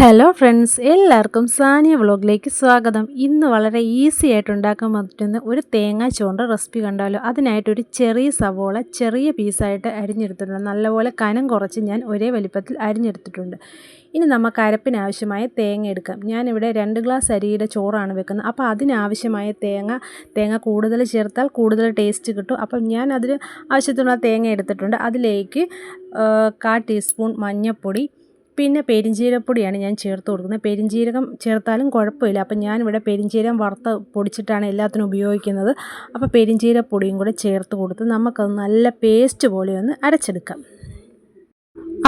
Hello friends, എല്ലാവർക്കും സാനിയ വ്ളോഗിലേക്ക് സ്വാഗതം. ഇന്ന് വളരെ ഈസി ആയിട്ട് ഉണ്ടാക്കാൻ പറ്റുന്ന ഒരു തേങ്ങാ ചോറിൻ്റെ റെസിപ്പി കണ്ടാലോ. അതിനായിട്ടൊരു ചെറിയ സവോള ചെറിയ പീസായിട്ട് അരിഞ്ഞെടുത്തിട്ടുണ്ട്. നല്ലപോലെ കനം കുറച്ച് ഞാൻ ഒരേ വലിപ്പത്തിൽ അരിഞ്ഞെടുത്തിട്ടുണ്ട്. ഇനി നമുക്ക് അരപ്പിനാവശ്യമായ തേങ്ങ എടുക്കാം. ഞാനിവിടെ 2 ഗ്ലാസ് അരിയുടെ ചോറാണ് വെക്കുന്നത്. അപ്പോൾ അതിനാവശ്യമായ തേങ്ങ കൂടുതൽ ചേർത്താൽ കൂടുതൽ ടേസ്റ്റ് കിട്ടും. അപ്പം ഞാൻ അതിന് ആവശ്യത്തിനുള്ള തേങ്ങ എടുത്തിട്ടുണ്ട്. അതിലേക്ക് 1/4 ടീസ്പൂൺ മഞ്ഞൾപ്പൊടി, പിന്നെ പെരിഞ്ജീരകപ്പൊടിയാണ് ഞാൻ ചേർത്ത് കൊടുക്കുന്നത്. പെരിഞ്ജീരകം ചേർത്താലും കുഴപ്പമില്ല. അപ്പം ഞാനിവിടെ പെരിഞ്ജീരകം വറുത്ത് പൊടിച്ചിട്ടാണ് എല്ലാത്തിനും ഉപയോഗിക്കുന്നത്. അപ്പോൾ പെരിഞ്ജീരകപ്പൊടിയും കൂടെ ചേർത്ത് കൊടുത്ത് നമുക്കത് നല്ല പേസ്റ്റ് പോലെ ഒന്ന് അരച്ചെടുക്കാം.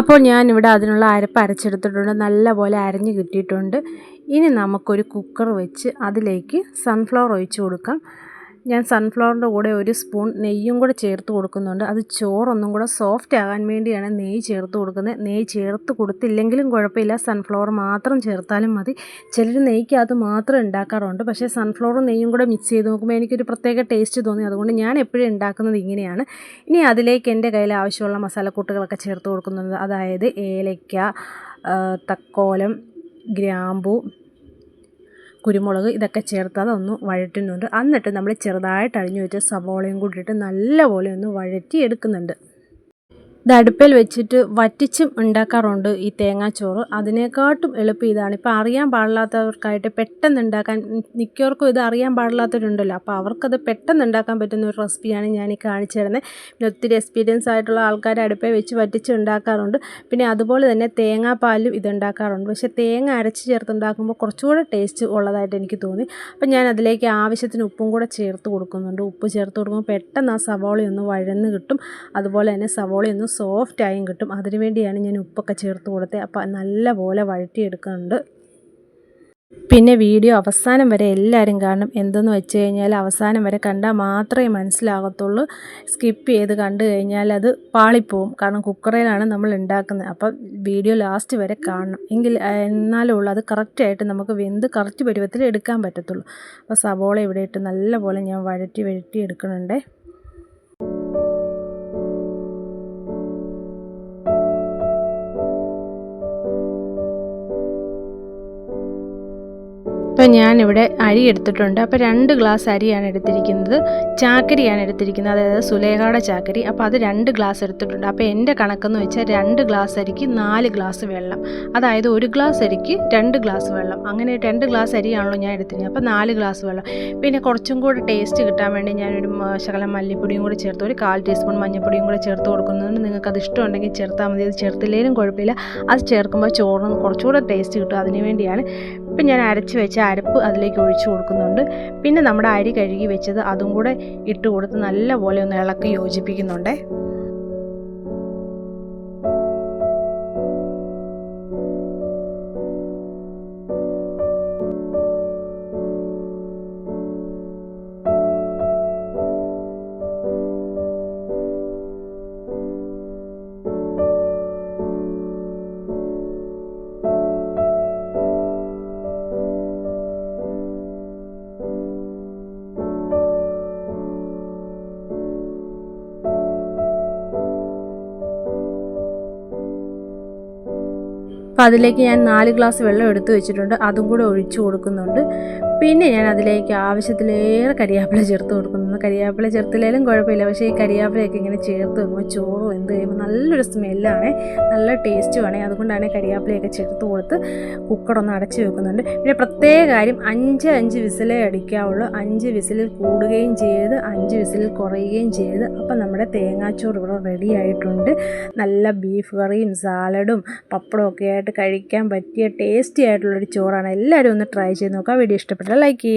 അപ്പോൾ ഞാനിവിടെ അതിനുള്ള അരപ്പ് അരച്ചെടുത്തിട്ടുണ്ട്. നല്ലപോലെ അരഞ്ഞ് കിട്ടിയിട്ടുണ്ട്. ഇനി നമുക്കൊരു കുക്കർ വെച്ച് അതിലേക്ക് സൺഫ്ലവർ ഒഴിച്ച് കൊടുക്കാം. ഞാൻ സൺഫ്ലവറിൻ്റെ കൂടെ 1 സ്പൂൺ നെയ്യും കൂടെ ചേർത്ത് കൊടുക്കുന്നുണ്ട്. അത് ചോറൊന്നും കൂടെ സോഫ്റ്റ് ആകാൻ വേണ്ടിയാണ് നെയ്യ് ചേർത്ത് കൊടുക്കുന്നത്. നെയ്യ് ചേർത്ത് കൊടുത്തില്ലെങ്കിലും കുഴപ്പമില്ല, സൺഫ്ലവർ മാത്രം ചേർത്താലും മതി. ചിലർ നെയ്ക്കകത്ത് മാത്രം ഉണ്ടാക്കാറുണ്ട്. പക്ഷേ സൺഫ്ലവറും നെയ്യും കൂടെ മിക്സ് ചെയ്ത് നോക്കുമ്പോൾ എനിക്കൊരു പ്രത്യേക ടേസ്റ്റ് തോന്നി. അതുകൊണ്ട് ഞാൻ എപ്പോഴും ഉണ്ടാക്കുന്നത് ഇങ്ങനെയാണ്. ഇനി അതിലേക്ക് എൻ്റെ കയ്യിൽ ആവശ്യമുള്ള മസാലക്കൂട്ടുകളൊക്കെ ചേർത്ത് കൊടുക്കുന്നുണ്ട്. അതായത് ഏലയ്ക്ക, തക്കോലം, ഗ്രാമ്പൂ, കുരുമുളക്, ഇതൊക്കെ ചേർത്ത് അതൊന്ന് വഴറ്റുന്നുണ്ട്. എന്നിട്ട് നമ്മൾ ചെറുതായിട്ട് അരിഞ്ഞു വെച്ച സവോളയും കൂടി ഇട്ട് നല്ലപോലെ ഒന്ന് വഴറ്റി എടുക്കുന്നുണ്ട്. ഇത് അടുപ്പിൽ വെച്ചിട്ട് വറ്റിച്ചും ഉണ്ടാക്കാറുണ്ട് ഈ തേങ്ങാച്ചോറ്. അതിനെക്കാട്ടും എളുപ്പം ഇതാണ്. ഇപ്പോൾ അറിയാൻ പാടില്ലാത്തവർക്കായിട്ട് പെട്ടെന്ന് ഉണ്ടാക്കാൻ, മിക്കവർക്കും ഇത് അറിയാൻ പാടില്ലാത്തവരുണ്ടല്ലോ, അപ്പോൾ അവർക്കത് പെട്ടെന്ന് ഉണ്ടാക്കാൻ പറ്റുന്ന ഒരു റെസിപ്പിയാണ് ഞാൻ ഈ കാണിച്ചു തരുന്നത്. പിന്നെ ഒത്തിരി എക്സ്പീരിയൻസ് ആയിട്ടുള്ള ആൾക്കാർ അടുപ്പിൽ വെച്ച് വറ്റിച്ച് ഉണ്ടാക്കാറുണ്ട്. പിന്നെ അതുപോലെ തന്നെ തേങ്ങാപ്പാലും ഇതുണ്ടാക്കാറുണ്ട്. പക്ഷേ തേങ്ങ അരച്ച് ചേർത്തുണ്ടാക്കുമ്പോൾ കുറച്ചുകൂടെ ടേസ്റ്റ് ഉള്ളതായിട്ട് എനിക്ക് തോന്നി. അപ്പം ഞാൻ അതിലേക്ക് ആവശ്യത്തിന് ഉപ്പും കൂടെ ചേർത്ത് കൊടുക്കുന്നുണ്ട്. ഉപ്പ് ചേർത്ത് കൊടുക്കുമ്പോൾ പെട്ടെന്ന് ആ സവോളയൊന്ന് വഴന്ന് കിട്ടും. അതുപോലെ തന്നെ സവോളയൊന്ന് സോഫ്റ്റായും കിട്ടും. അതിനുവേണ്ടിയാണ് ഞാൻ ഉപ്പൊക്കെ ചേർത്ത് കൊടുത്തത്. അപ്പോൾ നല്ലപോലെ വഴറ്റിയെടുക്കുന്നുണ്ട്. പിന്നെ വീഡിയോ അവസാനം വരെ എല്ലാവരും കാണണം. എന്തെന്ന് വെച്ച് കഴിഞ്ഞാൽ അവസാനം വരെ കണ്ടാൽ മാത്രമേ മനസ്സിലാകത്തുള്ളൂ. സ്കിപ്പ് ചെയ്ത് കണ്ടു കഴിഞ്ഞാൽ അത് പാളിപ്പോവും. കാരണം കുക്കറിലാണ് നമ്മൾ ഉണ്ടാക്കുന്നത്. അപ്പം വീഡിയോ ലാസ്റ്റ് വരെ കാണണം. എന്നാലേ ഉള്ളൂ അത് കറക്റ്റായിട്ട് നമുക്ക് വെന്ത് കറക്റ്റ് പരുവത്തിൽ എടുക്കാൻ പറ്റത്തുള്ളൂ. അപ്പോൾ സവോള ഇവിടെ ഇട്ട് നല്ലപോലെ ഞാൻ വഴറ്റി എടുക്കുന്നുണ്ട്. അപ്പോൾ ഞാനിവിടെ അരി എടുത്തിട്ടുണ്ട്. അപ്പോൾ 2 ഗ്ലാസ് അരിയാണ് എടുത്തിരിക്കുന്നത്. ചാക്കരിയാണ് എടുത്തിരിക്കുന്നത്, അതായത് സുലേഖയുടെ ചാക്കരി. അപ്പോൾ അത് 2 ഗ്ലാസ് എടുത്തിട്ടുണ്ട്. അപ്പോൾ എൻ്റെ കണക്കെന്ന് വെച്ചാൽ 2 ഗ്ലാസ് അരിക്ക് 4 ഗ്ലാസ് വെള്ളം, അതായത് 1 ഗ്ലാസ് അരിക്ക് 2 ഗ്ലാസ് വെള്ളം. അങ്ങനെ 2 ഗ്ലാസ് അരിയാണല്ലോ ഞാൻ എടുത്തിരിക്കുന്നത്. അപ്പോൾ 4 ഗ്ലാസ് വെള്ളം. പിന്നെ കുറച്ചും കൂടി ടേസ്റ്റ് കിട്ടാൻ വേണ്ടി ഞാനൊരു ശകലം മല്ലിപ്പൊടിയും കൂടി ചേർത്ത്, ഒരു 1/4 ടീസ്പൂൺ മഞ്ഞൾപ്പൊടിയും കൂടി ചേർത്ത് കൊടുക്കുന്നുണ്ട്. നിങ്ങൾക്കത് ഇഷ്ടമുണ്ടെങ്കിൽ ചേർത്താൽ മതി. അത് ചേർത്തില്ലെങ്കിലും കുഴപ്പമില്ല. അത് ചേർക്കുമ്പോൾ ചോറിന് കുറച്ചുകൂടെ ടേസ്റ്റ് കിട്ടും. അതിന് വേണ്ടിയാണ്. ഇപ്പം ഞാൻ അരച്ച് വെച്ച അരപ്പ് അതിലേക്ക് ഒഴിച്ചു കൊടുക്കുന്നുണ്ട്. പിന്നെ നമ്മുടെ അരി കഴുകി വെച്ചത് അതും കൂടെ ഇട്ട് കൊടുത്ത് നല്ലപോലെ ഒന്ന് ഇളക്കി യോജിപ്പിക്കുന്നുണ്ട്. അപ്പോൾ അതിലേക്ക് ഞാൻ 4 ഗ്ലാസ് വെള്ളം എടുത്ത് വെച്ചിട്ടുണ്ട്. അതും കൂടെ ഒഴിച്ചു കൊടുക്കുന്നുണ്ട്. പിന്നെ ഞാൻ അതിലേക്ക് ആവശ്യത്തിലേറെ കരിവേപ്പില ചേർത്ത് കൊടുക്കുന്നുണ്ട്. കരിവേപ്പില ചേർത്തില്ലെങ്കിലും കുഴപ്പമില്ല, പക്ഷേ ഈ കരിവേപ്പിലയൊക്കെ ഇങ്ങനെ ചേർത്ത് വെക്കുമ്പോൾ ചോറ് വെന്ത് കഴിയുമ്പോൾ നല്ലൊരു സ്മെല്ലാണ്, നല്ല ടേസ്റ്റുമാണ്. അതുകൊണ്ടാണ് കരിവേപ്പിലയൊക്കെ ചേർത്ത് കൊടുത്ത് കുക്കറൊന്ന് അടച്ച് വെക്കുന്നുണ്ട്. പിന്നെ പ്രത്യേക കാര്യം, 5 വിസിലേ അടിക്കാവുള്ളൂ. 5 വിസിലിൽ കൂടുകയും ചെയ്ത് 5 വിസിലിൽ കുറയുകയും ചെയ്ത്. അപ്പം നമ്മുടെ തേങ്ങാച്ചോറ് ഇവിടെ റെഡി ആയിട്ടുണ്ട്. നല്ല ബീഫ് കറിയും സാലഡും പപ്പടവും ഒക്കെ ആയിട്ട് കഴിക്കാൻ പറ്റിയ ടേസ്റ്റി ആയിട്ടുള്ളൊരു ചോറാണ്. എല്ലാവരും ഒന്ന് ട്രൈ ചെയ്ത് നോക്കുക. വീഡിയോ ഇഷ്ടപ്പെട്ടാൽ ലൈക്ക് ചെയ്യുക.